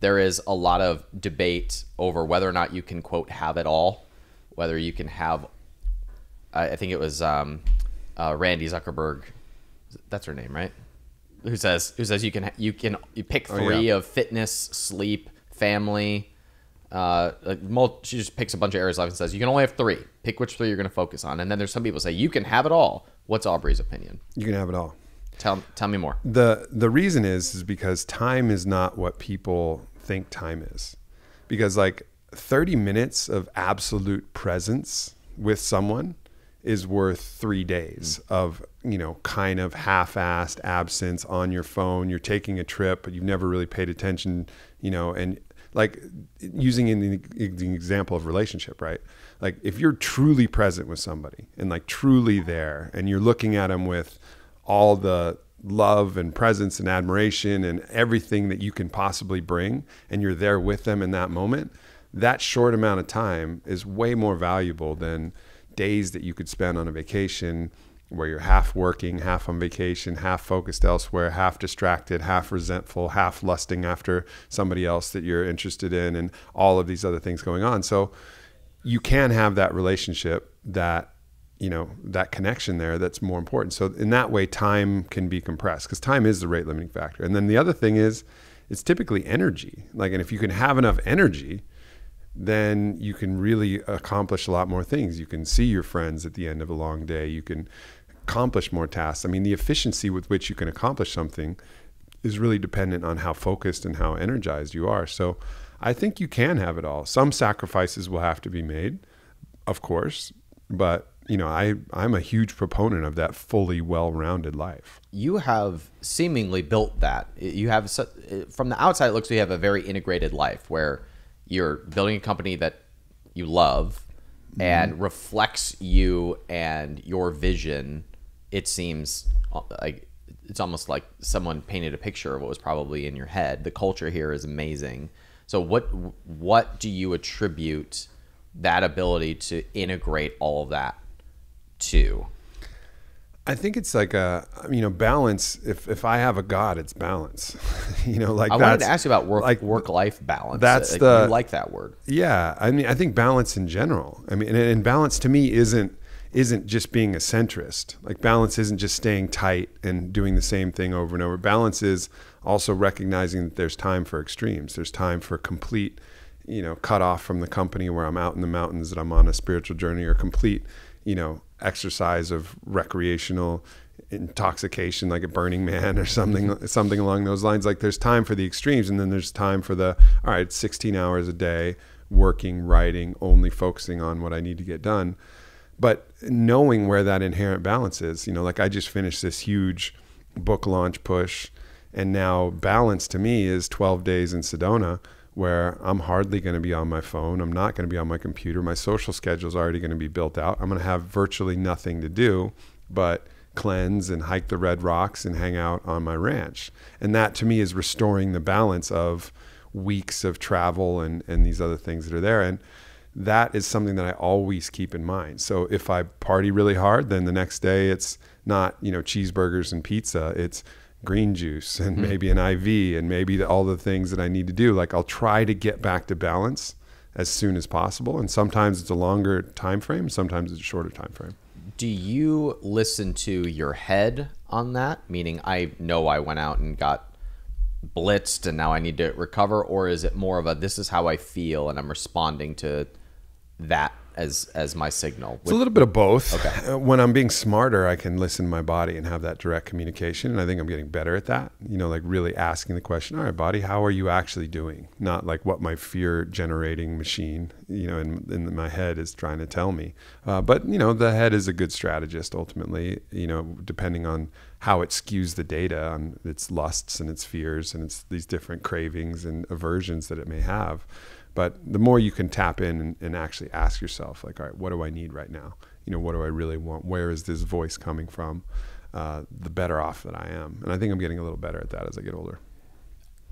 there is a lot of debate over whether or not you can, quote, have it all, whether you can have, I think it was Randy Zuckerberg, that's her name, right? Who says you pick three of fitness, sleep, family. She just picks a bunch of areas of life and says you can only have three. Pick which three you're going to focus on. And then there's some people say you can have it all. What's Aubrey's opinion? You can have it all. Tell me more. The reason is because time is not what people think time is. Because like 30 minutes of absolute presence with someone is worth 3 days of, kind of half-assed absence on your phone. You're taking a trip, but you've never really paid attention, and like using in the example of relationship, right? Like if you're truly present with somebody and like truly there and you're looking at them with all the love and presence and admiration and everything that you can possibly bring, and you're there with them in that moment, that short amount of time is way more valuable than days that you could spend on a vacation where you're half working, half on vacation, half focused elsewhere, half distracted, half resentful, half lusting after somebody else that you're interested in, and all of these other things going on. So you can have that relationship, that that connection there that's more important. So in that way, time can be compressed because time is the rate limiting factor. And then the other thing is it's typically energy. And if you can have enough energy, then you can really accomplish a lot more things. You can see your friends at the end of a long day. You can accomplish more tasks. I mean, the efficiency with which you can accomplish something is really dependent on how focused and how energized you are. So I think you can have it all. Some sacrifices will have to be made, of course, but I'm a huge proponent of that fully well-rounded life. You have seemingly built that. You have, from the outside, it looks like you have a very integrated life where you're building a company that you love and reflects you and your vision. It seems like it's almost like someone painted a picture of what was probably in your head. The culture here is amazing. So what do you attribute that ability to integrate all of that to? I think it's like balance. If I have a God, it's balance. I wanted to ask you about work-life balance. That's you like that word. Yeah. I mean, I think balance in general. I mean, and balance to me isn't just being a centrist. Like balance isn't just staying tight and doing the same thing over and over. Balance is also recognizing that there's time for extremes. There's time for complete, cut off from the company where I'm out in the mountains, that I'm on a spiritual journey, or complete, exercise of recreational intoxication, like a Burning Man or something along those lines. Like there's time for the extremes, and then there's time for the, all right, 16 hours a day working, writing, only focusing on what I need to get done. But knowing where that inherent balance is, like I just finished this huge book launch push, and now balance to me is 12 days in Sedona, where I'm hardly going to be on my phone. I'm not going to be on my computer. My social schedule is already going to be built out. I'm going to have virtually nothing to do but cleanse and hike the red rocks and hang out on my ranch. And that to me is restoring the balance of weeks of travel and these other things that are there. And that is something that I always keep in mind. So if I party really hard, then the next day it's not, cheeseburgers and pizza. It's green juice and maybe an IV and maybe all the things that I need to do. Like I'll try to get back to balance as soon as possible. And sometimes it's a longer time frame. Sometimes it's a shorter time frame. Do you listen to your head on that? Meaning I know I went out and got blitzed and now I need to recover, or is it more of a, this is how I feel and I'm responding to that as my signal? It's a little bit of both. Okay. When I'm being smarter, I can listen to my body and have that direct communication. And I think I'm getting better at that. Like really asking the question, all right, body, how are you actually doing? Not like what my fear generating machine, in my head is trying to tell me. But the head is a good strategist ultimately, depending on how it skews the data on its lusts and its fears and its these different cravings and aversions that it may have. But the more you can tap in and actually ask yourself, like, all right, what do I need right now? What do I really want? Where is this voice coming from? The better off that I am. And I think I'm getting a little better at that as I get older.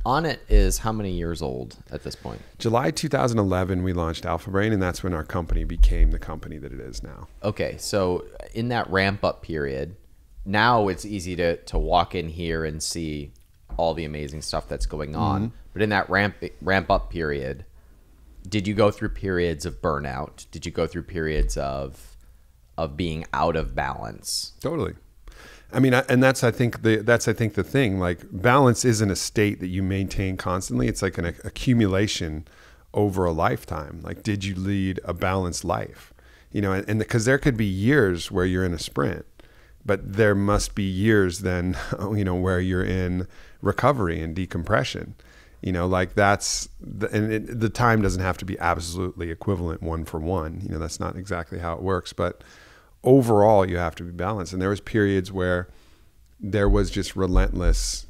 Onnit is how many years old at this point? July 2011, we launched Alpha Brain, and that's when our company became the company that it is now. Okay, so in that ramp-up period, now it's easy to walk in here and see all the amazing stuff that's going on. But in that ramp up period, did you go through periods of burnout? Did you go through periods of being out of balance? Totally. I mean, and that's I think the thing. Like, balance isn't a state that you maintain constantly. It's like an accumulation over a lifetime. Like, did you lead a balanced life? You know, and because there could be years where you're in a sprint, but there must be years then, you know, where you're in recovery and decompression. You know, like the time doesn't have to be absolutely equivalent one for one. You know, that's not exactly how it works, but overall you have to be balanced. And there was periods where there was just relentless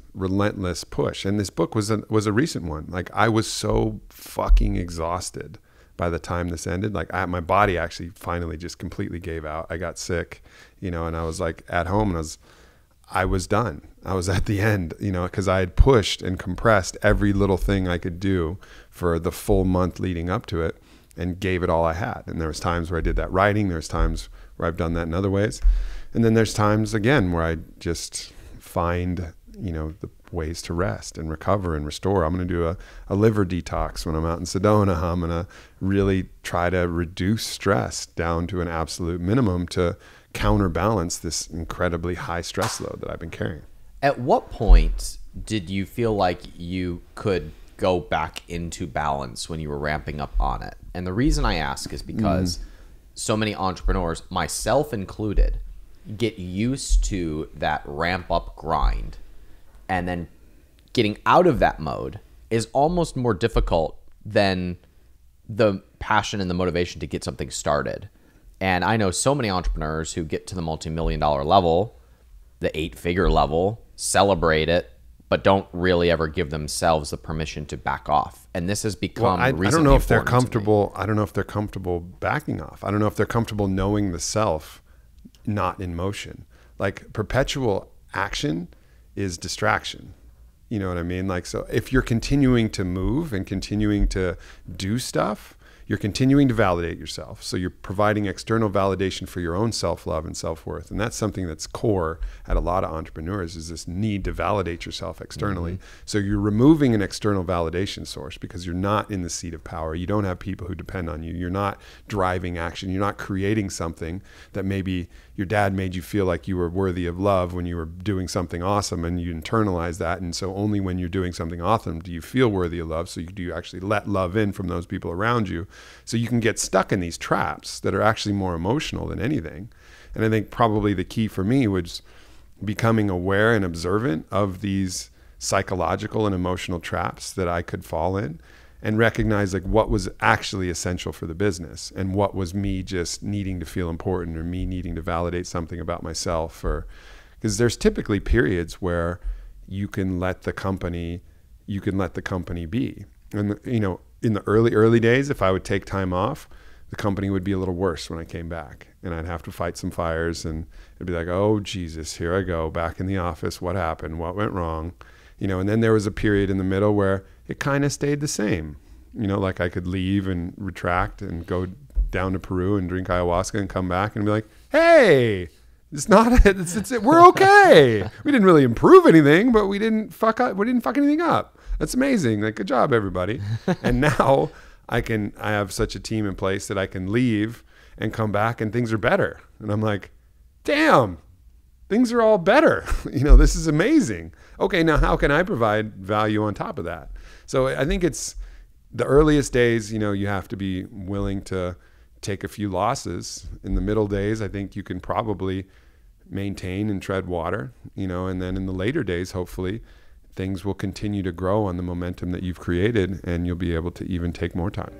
push. And this book was a recent one. Like, I was so fucking exhausted by the time this ended. Like, my body actually finally just completely gave out. I got sick, you know, and I was like at home, and I was done. I was at the end, you know, because I had pushed and compressed every little thing I could do for the full month leading up to it, and gave it all I had. And there was times where I did that writing. There's times where I've done that in other ways. And then there's times again where I just find, you know, the ways to rest and recover and restore. I'm going to do a liver detox when I'm out in Sedona. I'm going to really try to reduce stress down to an absolute minimum to counterbalance this incredibly high stress load that I've been carrying. At what point did you feel like you could go back into balance when you were ramping up on it? And the reason I ask is because so many entrepreneurs, myself included, get used to that ramp up grind, and then getting out of that mode is almost more difficult than the passion and the motivation to get something started. And I know so many entrepreneurs who get to the multi-million-dollar level, the 8-figure level, celebrate it, but don't really ever give themselves the permission to back off. And this has become I don't know if they're comfortable. I don't know if they're comfortable backing off. I don't know if they're comfortable knowing the self not in motion. Like, perpetual action is distraction. You know what I mean? Like, so if you're continuing to move and continuing to do stuff, you're continuing to validate yourself. So you're providing external validation for your own self-love and self-worth. And that's something that's core at a lot of entrepreneurs, is this need to validate yourself externally. So you're removing an external validation source because you're not in the seat of power. You don't have people who depend on you. You're not driving action. You're not creating something that maybe your dad made you feel like you were worthy of love when you were doing something awesome, and you internalize that. And so only when you're doing something awesome do you feel worthy of love. So do you actually let love in from those people around you. So you can get stuck in these traps that are actually more emotional than anything. And I think probably the key for me was becoming aware and observant of these psychological and emotional traps that I could fall in, and recognize like what was actually essential for the business and what was me just needing to feel important, or me needing to validate something about myself. Or because there's typically periods where you can let the company be. And, you know, in the early days, if I would take time off, the company would be a little worse when I came back, and I'd have to fight some fires, and it'd be like, oh Jesus, here I go back in the office. What happened? What went wrong? You know, and then there was a period in the middle where it kind of stayed the same. You know, like I could leave and retract and go down to Peru and drink ayahuasca and come back and be like, hey, we're okay. We didn't really improve anything, but we didn't fuck anything up. That's amazing. Like, good job, everybody. And now I have such a team in place that I can leave and come back and things are better. And I'm like, damn, things are all better. You know, this is amazing. Okay, now how can I provide value on top of that? So I think it's the earliest days, you know, you have to be willing to take a few losses. In the middle days, I think you can probably maintain and tread water, you know, and then in the later days, hopefully, things will continue to grow on the momentum that you've created, and you'll be able to even take more time.